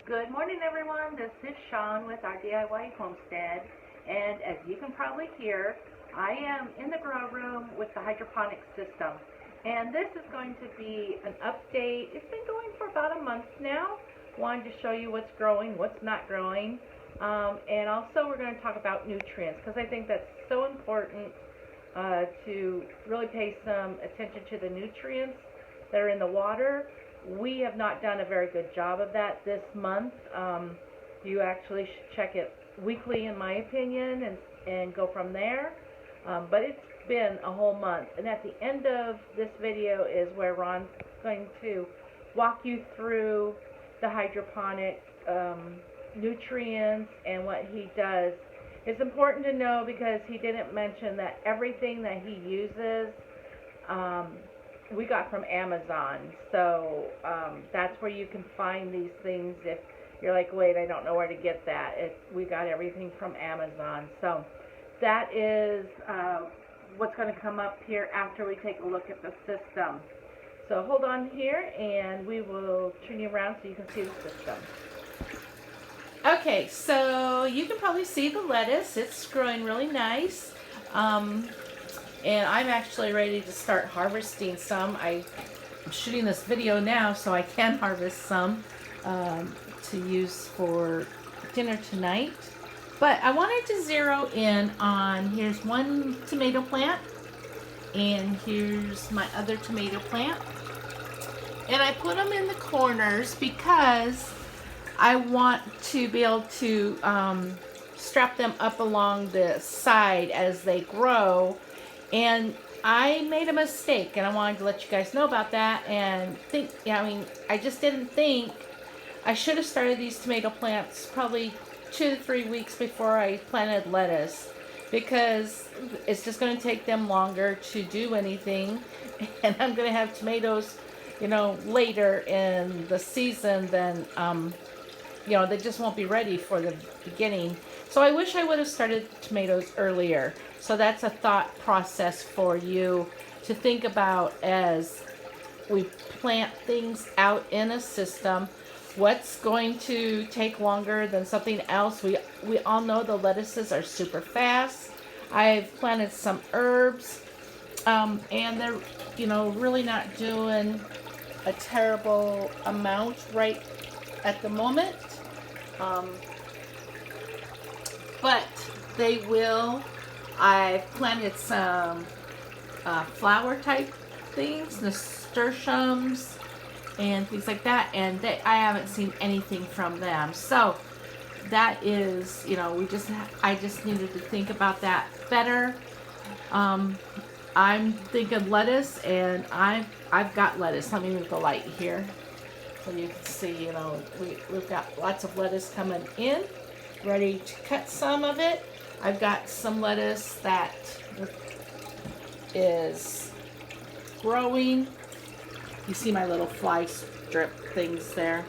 Good morning, everyone. This is Sean with our DIY Homestead, and as you can probably hear, I am in the grow room with the hydroponic system, and this is going to be an update. It's been going for about a month now. Wanted to show you what's growing, what's not growing, and also we're going to talk about nutrients because I think that's so important to really pay some attention to the nutrients that are in the water. We have not done a very good job of that this month. You actually should check it weekly, in my opinion, and go from there. But it's been a whole month. And at the end of this video is where Ron's going to walk you through the hydroponic nutrients and what he does. It's important to know because he didn't mention that everything that he uses we got from Amazon, so that's where you can find these things. If you're like, wait, I don't know where to get that, we got everything from Amazon. So that is what's going to come up here after we take a look at the system. So hold on here and we will turn you around so you can see the system. Okay, so you can probably see the lettuce. It's growing really nice. And I'm actually ready to start harvesting some. I'm shooting this video now so I can harvest some to use for dinner tonight. But I wanted to zero in on, here's one tomato plant, and here's my other tomato plant. And I put them in the corners because I want to be able to strap them up along the side as they grow. And I made a mistake, and I wanted to let you guys know about that. And I just didn't think I should have started these tomato plants probably 2 to 3 weeks before I planted lettuce, because it's just going to take them longer to do anything, and I'm going to have tomatoes, later in the season than they just won't be ready for the beginning. So I wish I would have started tomatoes earlier. So that's a thought process for you to think about as we plant things out in a system. What's going to take longer than something else? We all know the lettuces are super fast. I've planted some herbs, and they're really not doing a terrible amount right at the moment. But they will. I've planted some flower type things, nasturtiums and things like that, and I haven't seen anything from them. So that is, I just needed to think about that better. I'm thinking lettuce, and I've got lettuce. Let me move the light here so you can see. We've got lots of lettuce coming in, ready to cut some of it. I've got some lettuce that is growing. You see my little fly strip things there.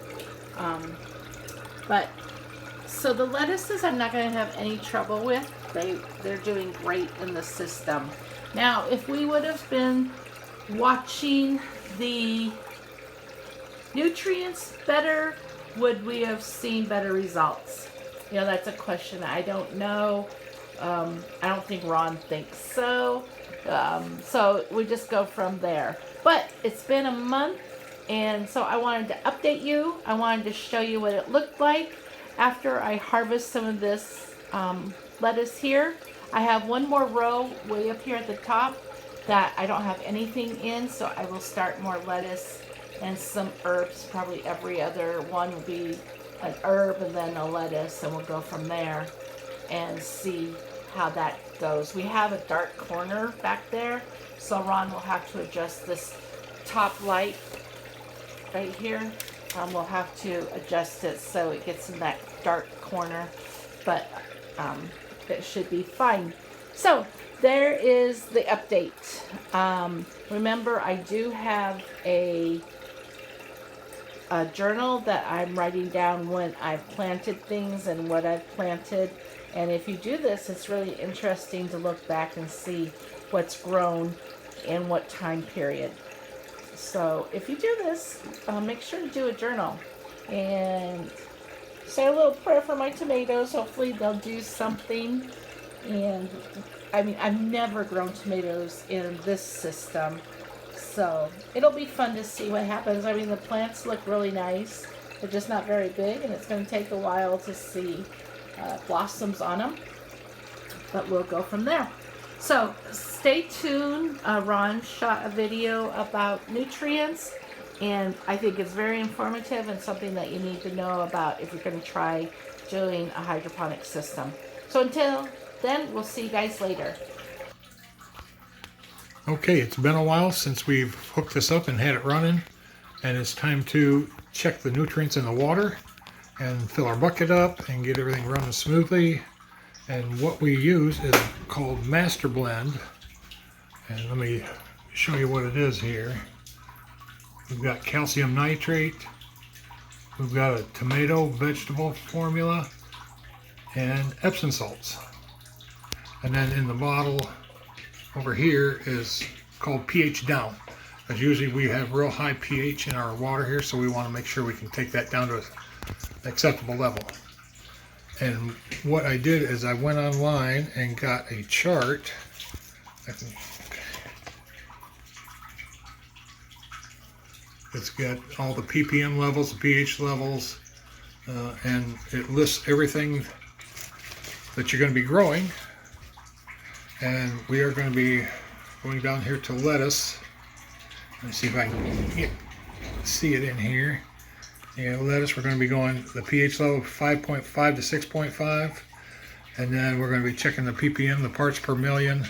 So the lettuces I'm not going to have any trouble with. They're doing great in the system. Now, if we would have been watching the nutrients better, would we have seen better results? That's a question. I don't know. I don't think Ron thinks so. So we just go from there. But it's been a month, and so I wanted to update you. I wanted to show you what it looked like after I harvest some of this lettuce here. I have one more row way up here at the top that I don't have anything in, so I will start more lettuce and some herbs. Probably every other one will be an herb and then a lettuce, and we'll go from there and see how that goes. We have a dark corner back there, so Ron will have to adjust this top light right here. We'll have to adjust it so it gets in that dark corner, but it should be fine. So there is the update. Remember, I do have a journal that I'm writing down when I've planted things and what I've planted. And if you do this, it's really interesting to look back and see what's grown in what time period. So if you do this, make sure to do a journal. And So a little prayer for my tomatoes. Hopefully they'll do something. And I mean, I've never grown tomatoes in this system. So it'll be fun to see what happens. I mean, the plants look really nice. They're just not very big, and it's going to take a while to see blossoms on them. But we'll go from there. So stay tuned. Ron shot a video about nutrients, and I think it's very informative and something that you need to know about if you're going to try doing a hydroponic system. So until then, we'll see you guys later. Okay, it's been a while since we've hooked this up and had it running, and it's time to check the nutrients in the water and fill our bucket up and get everything running smoothly. And what we use is called Master Blend, and let me show you what it is here. We've got calcium nitrate, we've got a tomato vegetable formula, and Epsom salts. And then in the bottle over here is called pH down, because usually we have real high pH in our water here, so we want to make sure we can take that down to an acceptable level. And what I did is I went online and got a chart. It's got all the ppm levels, the pH levels, and it lists everything that you're going to be growing. And we are going to be going down here to lettuce. Let me see if I can see it in here. Yeah, lettuce, we're going to be going the pH level 5.5 to 6.5. And then we're going to be checking the ppm, the parts per million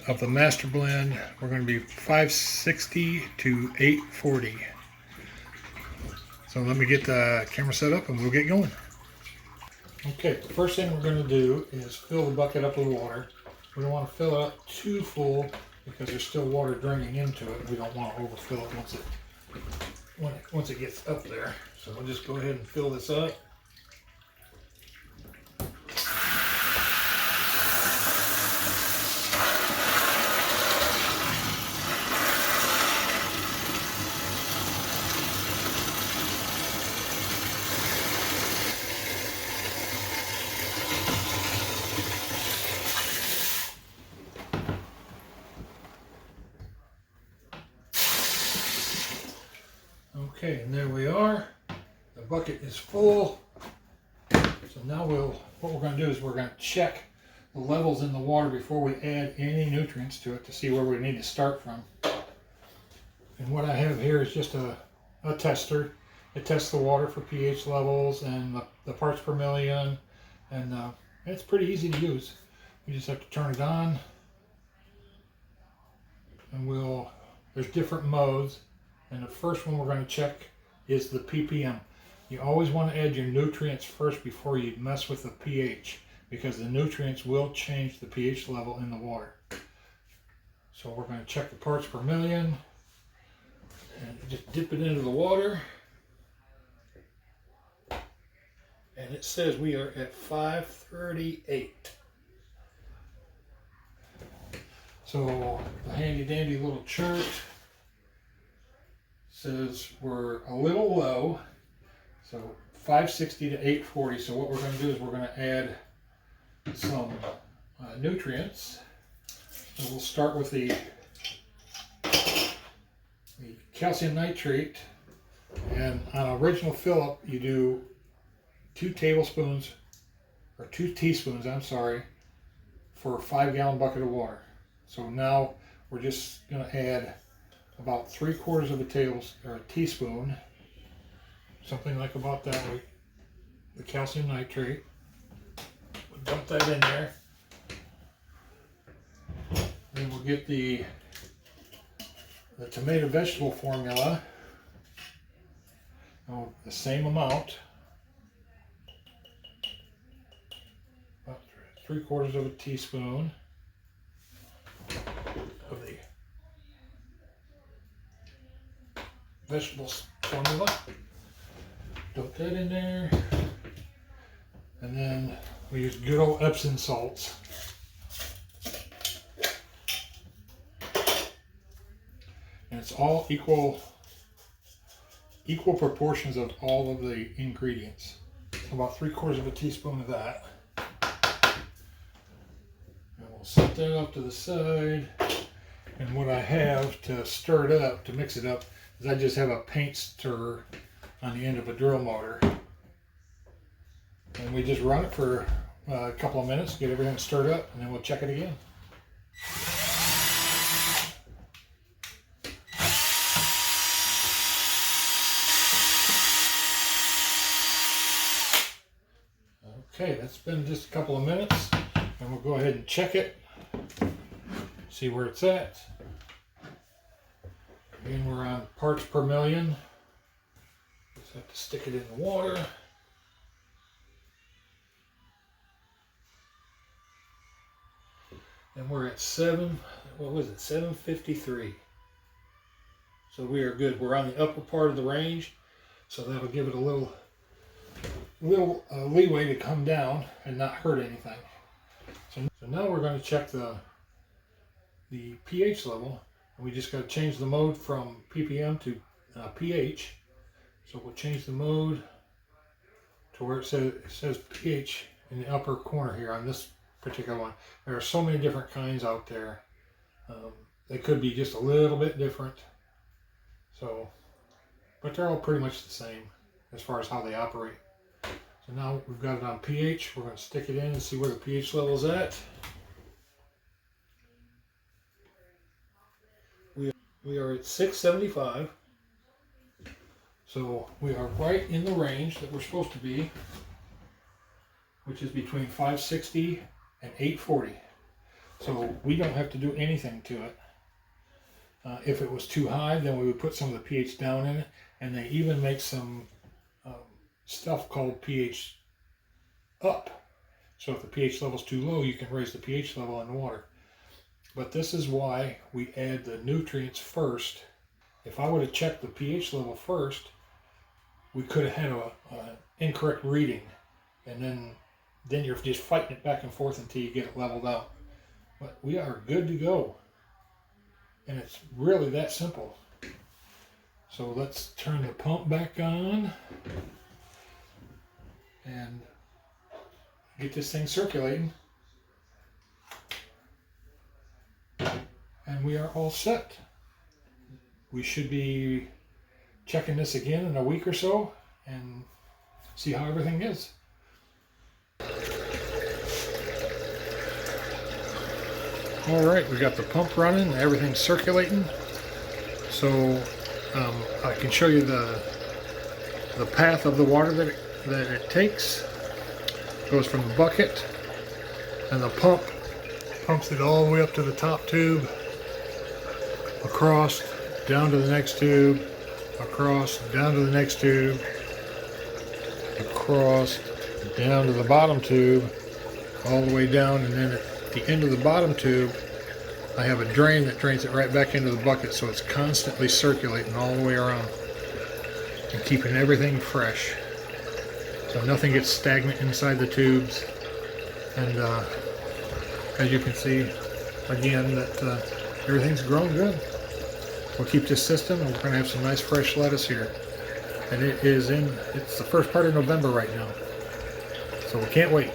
of the Master Blend. We're going to be 560 to 840. So let me get the camera set up and we'll get going. Okay, the first thing we're going to do is fill the bucket up with water. We don't want to fill it up too full because there's still water draining into it. We don't want to overfill it once it gets up there. So we'll just go ahead and fill this up. Okay, and there we are. The bucket is full. So now what we're going to do is we're going to check the levels in the water before we add any nutrients to it to see where we need to start from. And what I have here is just a tester. It tests the water for pH levels and the parts per million, and it's pretty easy to use. You just have to turn it on, and there's different modes. And the first one we're going to check is the ppm. You always want to add your nutrients first before you mess with the pH, because the nutrients will change the pH level in the water. So we're going to check the parts per million and just dip it into the water. And it says we are at 538. So the handy dandy little chart says we're a little low, so 560 to 840. So what we're going to do is we're going to add some nutrients. And we'll start with the calcium nitrate. And on original fill-up, you do 2 teaspoons, I'm sorry, for a 5-gallon bucket of water. So now we're just going to add about 3/4 of a teaspoon, something like about that, the calcium nitrate. We'll dump that in there. Then we'll get the tomato vegetable formula, the same amount, about 3/4 of a teaspoon of the vegetables formula. Dump that in there. And then we use good old Epsom salts. And it's all equal equal proportions of all of the ingredients. About 3/4 teaspoon of that. And we'll set that up to the side. And what I have to stir it up, to mix it up, is I just have a paint stirrer on the end of a drill motor. And we just run it for a couple of minutes, get everything stirred up, and then we'll check it again. Okay, that's been just a couple of minutes, and we'll go ahead and check it, see where it's at. Again, we're on parts per million. Just have to stick it in the water. And we're at 753. So we are good. We're on the upper part of the range, so that'll give it a little leeway to come down and not hurt anything. So now we're going to check the pH level, and we just got to change the mode from ppm to pH. So we'll change the mode to where it says pH in the upper corner here on this particular one. There are so many different kinds out there. They could be just a little bit different. So, but they're all pretty much the same as far as how they operate. So now we've got it on pH. We're going to stick it in and see where the pH level is at. We are at 675. So we are right in the range that we're supposed to be, which is between 560 and 840. So we don't have to do anything to it. If it was too high, then we would put some of the pH down in it, and they even make some stuff called pH up. So if the pH level is too low, you can raise the pH level in the water. But this is why we add the nutrients first. If I would have checked the pH level first, we could have had an incorrect reading, and then you're just fighting it back and forth until you get it leveled out. But we are good to go. And it's really that simple. So let's turn the pump back on and get this thing circulating. And we are all set. We should be checking this again in a week or so and see how everything is. All right, we got the pump running, everything's circulating. So I can show you the path of the water that it takes. It goes from the bucket, and the pump pumps it all the way up to the top tube, across, down to the next tube, across, down to the next tube, across, down to the bottom tube, all the way down, and then at the end of the bottom tube, I have a drain that drains it right back into the bucket, so it's constantly circulating all the way around and keeping everything fresh. So nothing gets stagnant inside the tubes. And as you can see, again, that everything's growing good. We'll keep this system, and we're going to have some nice fresh lettuce here. And it's the first part of November right now. So we can't wait.